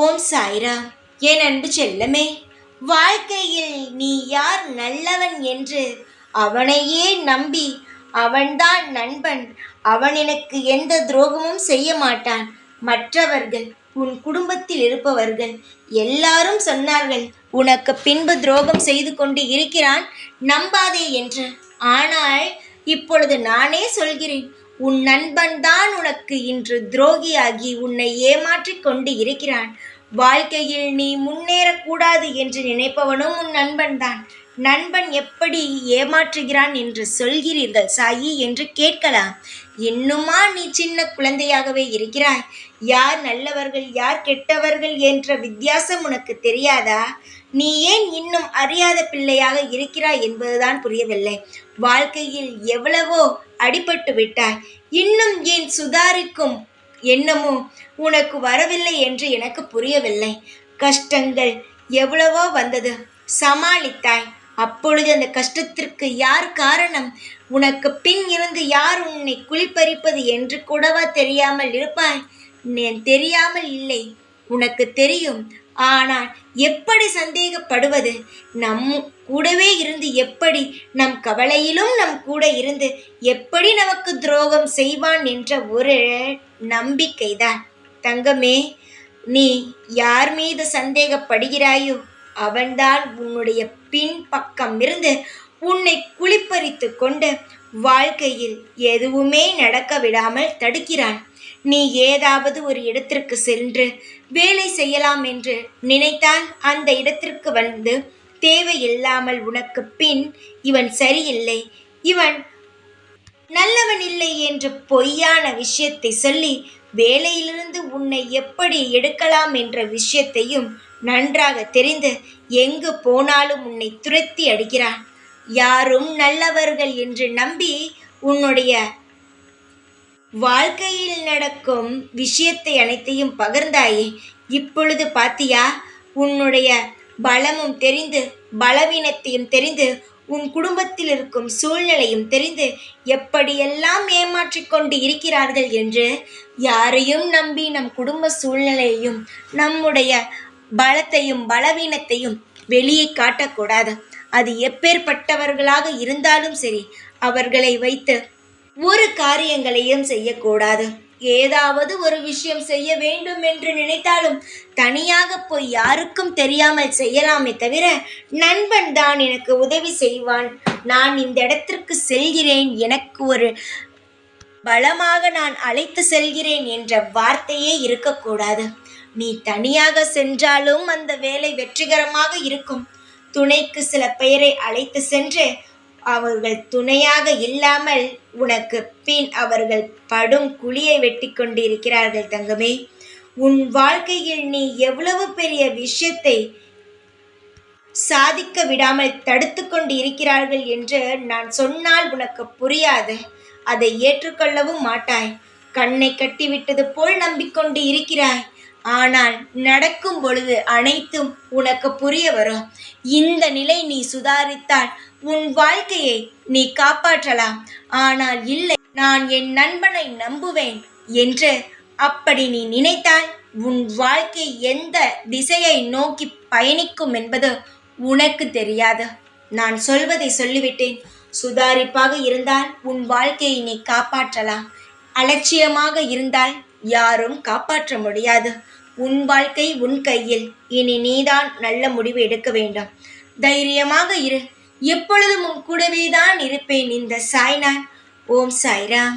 ஓம் சாய்ராம். என் அன்பு செல்லமே, வாழ்க்கையில் நீ யார் நல்லவன் என்று அவனையே நம்பி, அவன்தான் நண்பன், அவன் எனக்கு எந்த துரோகமும் செய்ய மாட்டான். மற்றவர்கள், உன் குடும்பத்தில் இருப்பவர்கள் எல்லாரும் சொன்னார்கள் உனக்கு பின்பு துரோகம் செய்து கொண்டு இருக்கிறான், நம்பாதே என்று. ஆனால் இப்பொழுது நானே சொல்கிறேன், உன் நண்பன் தான் உனக்கு இன்று துரோகியாகி உன்னை ஏமாற்றிக் கொண்டு இருக்கிறான். வாழ்க்கையில் நீ முன்னேறக்கூடாது என்று நினைப்பவனும் உன் நண்பன் தான். நண்பன் எப்படி ஏமாற்றுகிறான் என்று சொல்கிறீர்கள் சாயி என்று கேட்கலாம். இன்னுமா நீ சின்ன குழந்தையாகவே இருக்கிறாய்? யார் நல்லவர்கள் யார் கெட்டவர்கள் என்ற வித்தியாசம் உனக்கு தெரியாதா? நீ ஏன் இன்னும் அறியாத பிள்ளையாக இருக்கிறாய் என்பதுதான் புரியவில்லை. வாழ்க்கையில் எவ்வளவோ அடிபட்டு விட்டாய், இன்னும் ஏன் சுதாரிக்கும் எண்ணமோ உனக்கு வரவில்லை என்று எனக்கு புரியவில்லை. கஷ்டங்கள் எவ்வளவோ வந்தது, சமாளித்தாய். அப்பொழுது அந்த கஷ்டத்திற்கு யார் காரணம்? உனக்கு பின் இருந்து யார் உன்னை குளிப்பறிப்பது என்று கூடவா தெரியாமல் இருப்பாய்? தெரியாமல் இல்லை, உனக்கு தெரியும். ஆனால் எப்படி சந்தேகப்படுவது? நம் கூடவே இருந்து எப்படி நம் கவலையிலும் நம் கூட இருந்து எப்படி நமக்கு துரோகம் செய்வான் என்ற ஒரு நம்பிக்கைதான். தங்கமே, நீ யார் மீது சந்தேகப்படுகிறாயோ அவன்தான் உன்னுடைய பின் பக்கம் இருந்து உன்னை குளிப்பறித்து கொண்டு வாழ்க்கையில் எதுவுமே நடக்க விடாமல் தடுக்கிறான். நீ ஏதாவது ஒரு இடத்திற்கு சென்று வேலை செய்யலாம் என்று நினைத்தால் அந்த இடத்திற்கு வந்து தேவையில்லாமல் உனக்கு பின் இவன் சரியில்லை, இவன் நல்லவன் இல்லை என்று பொய்யான விஷயத்தை சொல்லி வேலையிலிருந்து உன்னை எப்படி எடுக்கலாம் என்ற விஷயத்தையும் நன்றாக தெரிந்து எங்கு போனாலும் உன்னை துரத்தி அடிக்கிறான். யாரும் நல்லவர்கள் என்று நம்பி உன்னுடைய வாழ்க்கையில் நடக்கும் விஷயத்தை அனைத்தையும் பகிர்ந்தாயே. இப்பொழுது பாத்தியா, உன்னுடைய பலமும் தெரிந்து பலவீனத்தையும் தெரிந்து உன் குடும்பத்தில் இருக்கும் சூழ்நிலையும் தெரிந்து எப்படியெல்லாம் ஏமாற்றிக் கொண்டு இருக்கிறார்கள் என்று. யாரையும் நம்பி நம் குடும்ப சூழ்நிலையையும் நம்முடைய பலத்தையும் பலவீனத்தையும் வெளியே காட்டக்கூடாது. அது எப்பேற்பட்டவர்களாக இருந்தாலும் சரி, அவர்களை வைத்து ஒரு காரியங்களையும் செய்யக்கூடாது. ஏதாவது ஒரு விஷயம் செய்ய வேண்டும் என்று நினைத்தாலும் தனியாக போய் யாருக்கும் தெரியாமல் செய்யலாமே தவிர, நண்பன் தான் எனக்கு உதவி செய்வான், நான் இந்த இடத்திற்கு செல்கிறேன், எனக்கு ஒரு பலமாக நான் அழைத்து செல்கிறேன் என்ற வார்த்தையே இருக்கக்கூடாது. நீ தனியாக சென்றாலும் அந்த வேலை வெற்றிகரமாக இருக்கும். துணைக்கு சில பெயரை அழைத்து சென்று அவர்கள் துணையாக இல்லாமல் உனக்கு பின் அவர்கள் படும் குழியை வெட்டி கொண்டிருக்கிறார்கள். தங்கமே, உன் வாழ்க்கையில் நீ எவ்வளவு பெரிய விஷயத்தை சாதிக்க விடாமல் தடுத்து கொண்டு இருக்கிறார்கள் என்று நான் சொன்னால் உனக்கு புரியாது. அதை ஏற்றுக்கொள்ளவும் மாட்டாய். கண்ணை கட்டிவிட்டது போல் நம்பிக்கொண்டு இருக்கிறாய். ஆனால் நடக்கும் பொழுது அனைத்தும் உனக்கு புரிய வரும். இந்த நிலை நீ சுதாரித்தால் உன் வாழ்க்கையை நீ காப்பாற்றலாம். ஆனால் இல்லை, நான் என் நண்பனை நம்புவேன் என்று அப்படி நீ நினைத்தால் உன் வாழ்க்கை எந்த திசையை நோக்கி பயணிக்கும் என்பது உனக்கு தெரியாது. நான் சொல்வதை சொல்லிவிட்டேன். சுதாரிப்பாக இருந்தால் உன் வாழ்க்கையை நீ காப்பாற்றலாம். அலட்சியமாக இருந்தால் யாரும் காப்பாற்ற முடியாது. உன் வாழ்க்கை உன் கையில். இனி நீதான் நல்ல முடிவு எடுக்க வேண்டும். தைரியமாக இரு. எப்பொழுதும் உன் கூடவே தான் இருப்பேன். இந்த சாய்நாத். ஓம் சாய்ராம்.